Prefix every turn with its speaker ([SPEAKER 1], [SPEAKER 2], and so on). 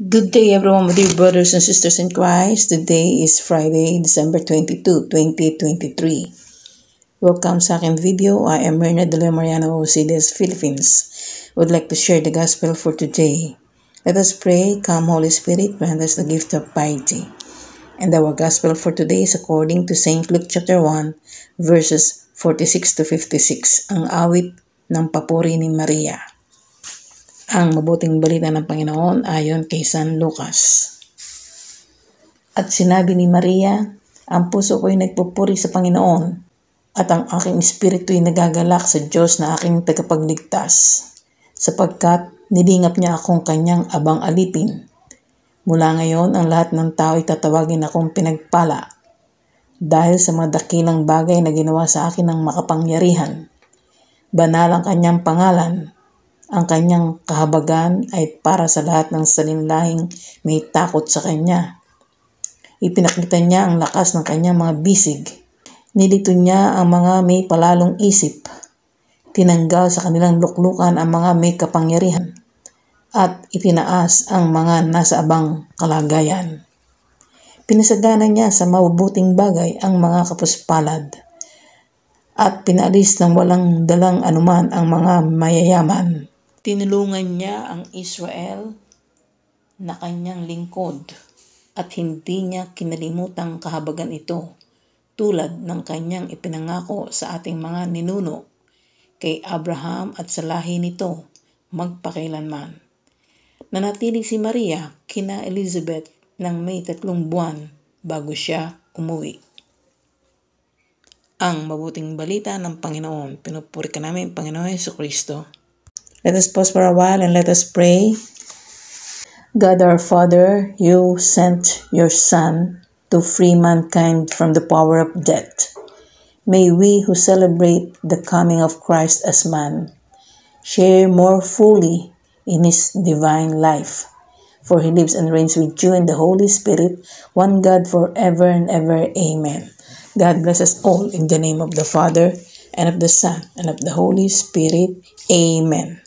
[SPEAKER 1] Good day everyone, my dear brothers and sisters in Christ. Today is Friday, December 22, 2023. Welcome sa aking video. I am Myrna de la Mariano Osides, Philippines. Would like to share the gospel for today. Let us pray. Come Holy Spirit, grant us the gift of piety. And our gospel for today is according to St. Luke chapter 1, verses 46 to 56, ang awit ng papuri ni Maria. Ang mabuting balita ng Panginoon ayon kay San Lucas. At sinabi ni Maria, ang puso ko'y nagpupuri sa Panginoon, at ang aking espiritu ay nagagalak sa Diyos na aking tagapagligtas, sapagkat nilingap niya akong kanyang abang alipin. Mula ngayon, ang lahat ng tao ay tatawagin akong pinagpala, dahil sa mga dakilang bagay na ginawa sa akin ng makapangyarihan. Banal ang kanyang pangalan. Ang kanyang kahabagan ay para sa lahat ng salinlahing may takot sa kanya. Ipinakita niya ang lakas ng kanyang mga bisig. Nilito niya ang mga may palalong isip. Tinanggal sa kanilang luklukan ang mga may kapangyarihan. At itinaas ang mga nasa abang kalagayan. Pinasagana niya sa mabubuting bagay ang mga kapuspalad. At pinaalis ng walang dalang anuman ang mga mayayaman. Tinulungan niya ang Israel na kanyang lingkod at hindi niya kinalimutang kahabagan ito tulad ng kanyang ipinangako sa ating mga ninuno kay Abraham at sa lahi nito magpakailanman. Nanatili si Maria kina Elizabeth ng may 3 buwan bago siya umuwi. Ang mabuting balita ng Panginoon, pinupuri ka namin Panginoon Jesucristo. Let us pause for a while and let us pray. God our Father, you sent your Son to free mankind from the power of death. May we who celebrate the coming of Christ as man share more fully in his divine life. For he lives and reigns with you in the Holy Spirit, one God forever and ever. Amen. God bless us all in the name of the Father, and of the Son, and of the Holy Spirit. Amen.